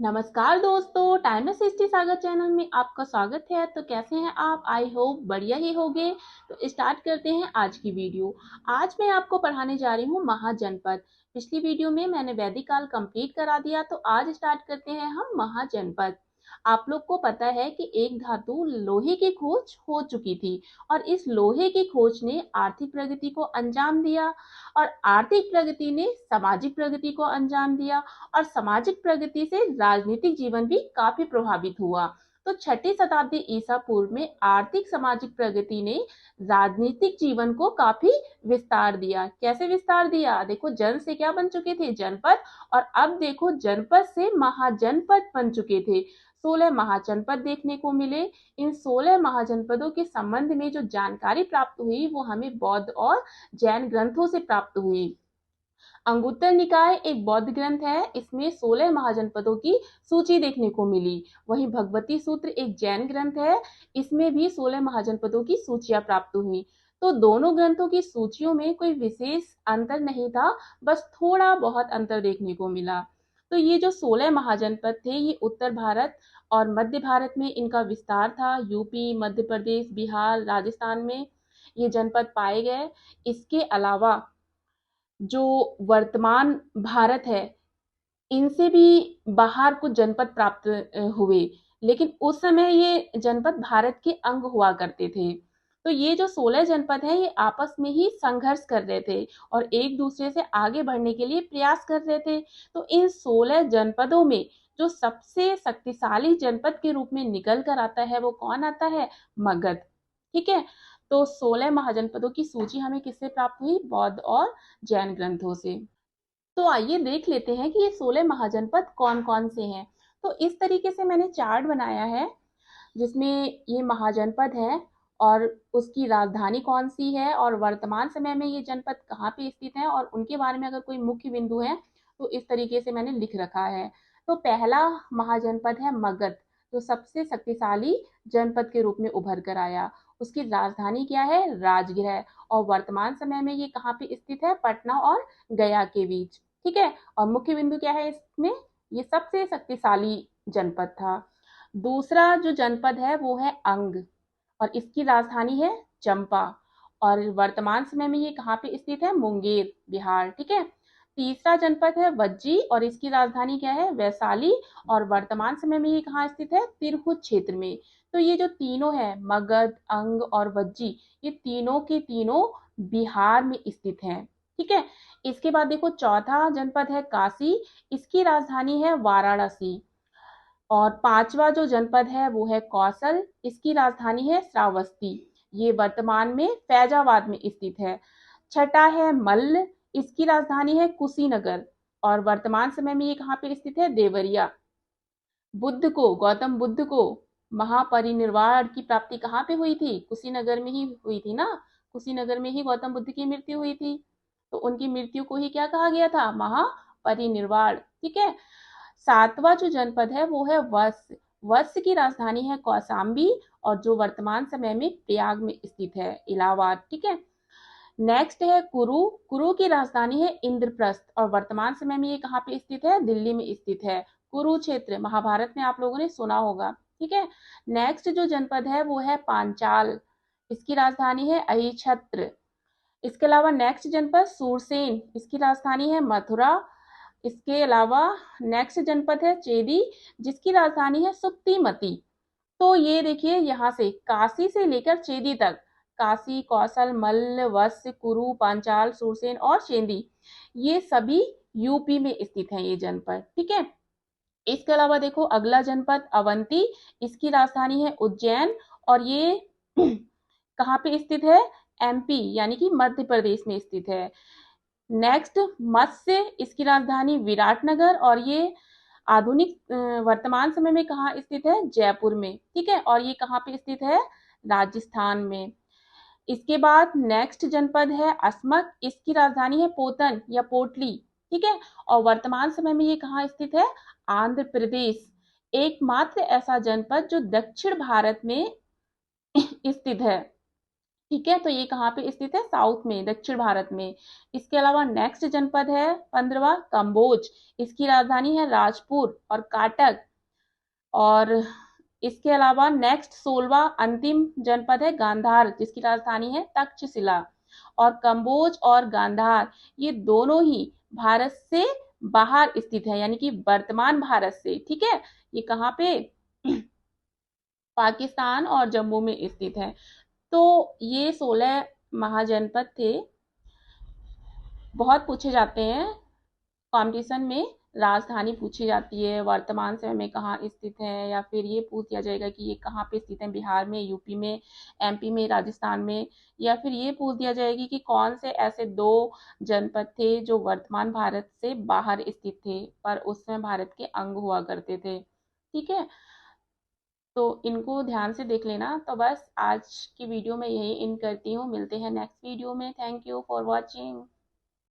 नमस्कार दोस्तों, timeless history सागर channel में आपका स्वागत है। तो कैसे हैं आप? आई होप बढ़िया ही होंगे। तो स्टार्ट करते हैं आज की वीडियो। आज मैं आपको पढ़ाने जा रही हूँ महाजनपद। पिछली वीडियो में मैंने वैदिक काल कंप्लीट करा दिया, तो आज स्टार्ट करते हैं हम महाजनपद। आप लोग को पता है कि एक धातु लोहे की खोज हो चुकी थी और इस लोहे की खोज ने आर्थिक प्रगति को अंजाम दिया और आर्थिक प्रगति ने सामाजिक प्रगति को अंजाम दिया और सामाजिक प्रगति से राजनीतिक जीवन भी काफी प्रभावित हुआ। तो छठी शताब्दी ईसा पूर्व में आर्थिक सामाजिक प्रगति ने राजनीतिक जीवन को काफी विस्तार दिया। कैसे विस्तार दिया? देखो, जन से क्या बन चुके थे? जनपद। और अब देखो, जनपद से महाजनपद बन चुके थे। 16 महाजनपद देखने को मिले। इन 16 महाजनपदों के संबंध में जो जानकारी प्राप्त हुई वो हमें बौद्ध और जैन ग्रंथों से प्राप्त हुई। अंगुत्तर निकाय एक बौद्ध ग्रंथ है, इसमें 16 महाजनपदों की सूची देखने को मिली। वहीं भगवती सूत्र एक जैन ग्रंथ है, इसमें भी 16 महाजनपदों की सूचियां प्राप्त हुई। तो दोनों ग्रंथों की सूचियों में कोई विशेष अंतर नहीं था, बस थोड़ा बहुत अंतर देखने को मिला। तो ये जो 16 महाजनपद थे, ये उत्तर भारत और मध्य भारत में इनका विस्तार था। यूपी, मध्य प्रदेश, बिहार, राजस्थान में ये जनपद पाए गए। इसके अलावा जो वर्तमान भारत है, इनसे भी बाहर कुछ जनपद प्राप्त हुए, लेकिन उस समय ये जनपद भारत के अंग हुआ करते थे। तो ये जो 16 जनपद हैं, ये आपस में ही संघर्ष कर रहे थे और एक दूसरे से आगे बढ़ने के लिए प्रयास कर रहे थे। तो इन 16 जनपदों में जो सबसे शक्तिशाली जनपद के रूप में निकल कर आता है, वो कौन आता है? मगध। ठीक है। तो 16 महाजनपदों की सूची हमें किससे प्राप्त हुई? बौद्ध और जैन ग्रंथों से। तो आइए देख लेते हैं कि ये 16 महाजनपद कौन कौन से हैं। तो इस तरीके से मैंने चार्ट बनाया है, जिसमें ये महाजनपद है और उसकी राजधानी कौन सी है और वर्तमान समय में ये जनपद कहाँ पे स्थित है और उनके बारे में अगर कोई मुख्य बिंदु है तो इस तरीके से मैंने लिख रखा है। तो पहला महाजनपद है मगध, जो सबसे शक्तिशाली जनपद के रूप में उभर कर आया। उसकी राजधानी क्या है? राजगृह। और वर्तमान समय में ये कहाँ पे स्थित है? पटना और गया के बीच। ठीक है। और मुख्य बिंदु क्या है इसमें? ये सबसे शक्तिशाली जनपद था। दूसरा जो जनपद है वो है अंग और इसकी राजधानी है चंपा और वर्तमान समय में ये कहाँ पे स्थित है? मुंगेर, बिहार। ठीक है। तीसरा जनपद है वज्जी और इसकी राजधानी क्या है? वैशाली और वर्तमान समय में ये कहाँ स्थित है? तिरहुत क्षेत्र में। तो ये जो तीनों है, मगध, अंग और वज्जी, ये तीनों के तीनों बिहार में स्थित हैं। ठीक है। इसके बाद देखो, चौथा जनपद है काशी, इसकी राजधानी है वाराणसी। और पांचवा जो जनपद है वो है कौशल, इसकी राजधानी है श्रावस्ती, ये वर्तमान में फैजाबाद में स्थित है। छठा है मल्ल, इसकी राजधानी है कुशीनगर और वर्तमान समय में ये कहाँ पे स्थित है? देवरिया। गौतम बुद्ध को महापरिनिर्वाण की प्राप्ति कहाँ पे हुई थी? कुशीनगर में ही हुई थी ना। कुशीनगर में ही गौतम बुद्ध की मृत्यु हुई थी, तो उनकी मृत्यु को ही क्या कहा गया था? महापरिनिर्वाण। ठीक है। सातवां जो जनपद है वो है वत्स। वत्स की राजधानी है कौशाम्बी और जो वर्तमान समय में प्रयाग में स्थित है, इलाहाबाद। ठीक है। नेक्स्ट है कुरु। कुरु की राजधानी है इंद्रप्रस्थ और वर्तमान समय में ये कहाँ पे स्थित है? दिल्ली में स्थित है। कुरुक्षेत्र महाभारत में आप लोगों ने सुना होगा। ठीक है। नेक्स्ट जो जनपद है वो है पांचाल, इसकी राजधानी है अहिछत्र। इसके अलावा नेक्स्ट जनपद सूरसेन, इसकी राजधानी है मथुरा। इसके अलावा नेक्स्ट जनपद है चेदी, जिसकी राजधानी है सुक्तिमती। तो ये देखिए, यहाँ से काशी से लेकर चेदी तक, काशी, कौशल, मल्ल, वत्स, कुरु, पांचाल, सुरसेन और चेदी, ये सभी यूपी में स्थित हैं ये जनपद। ठीक है। इसके अलावा देखो, अगला जनपद अवंती, इसकी राजधानी है उज्जैन और ये कहाँ पे स्थित है? एमपी यानी कि मध्य प्रदेश में स्थित है। नेक्स्ट मत्स्य, इसकी राजधानी विराटनगर और ये आधुनिक वर्तमान समय में कहाँ स्थित है? जयपुर में। ठीक है। और ये कहाँ पे स्थित है? राजस्थान में। इसके बाद नेक्स्ट जनपद है अस्मक, इसकी राजधानी है पोतन या पोटली। ठीक है। और वर्तमान समय में ये कहाँ स्थित है? आंध्र प्रदेश। एकमात्र ऐसा जनपद जो दक्षिण भारत में स्थित है। ठीक है, तो ये कहाँ पे स्थित है? साउथ में, दक्षिण भारत में। इसके अलावा नेक्स्ट जनपद है 15वां कम्बोज। इसकी राजधानी है राजपुर और काटक। और इसके अलावा नेक्स्ट 16वां अंतिम जनपद है गांधार, जिसकी राजधानी है तक्षशिला। और कम्बोज और गांधार ये दोनों ही भारत से बाहर स्थित है, यानी कि वर्तमान भारत से। ठीक है, ये कहाँ पे? पाकिस्तान और जम्मू में स्थित है। तो ये 16 महाजनपद थे। बहुत पूछे जाते हैं कंपटीशन में। राजधानी पूछी जाती है, वर्तमान समय में कहाँ स्थित है, या फिर ये पूछ दिया जाएगा कि ये कहाँ पे स्थित है, बिहार में, यूपी में, एमपी में, राजस्थान में। या फिर ये पूछ दिया जाएगी कि कौन से ऐसे दो जनपद थे जो वर्तमान भारत से बाहर स्थित थे पर उस समय भारत के अंग हुआ करते थे। ठीक है, तो इनको ध्यान से देख लेना। तो बस आज की वीडियो में यही इन करती हूँ, मिलते हैं नेक्स्ट वीडियो में। Thank you for watching.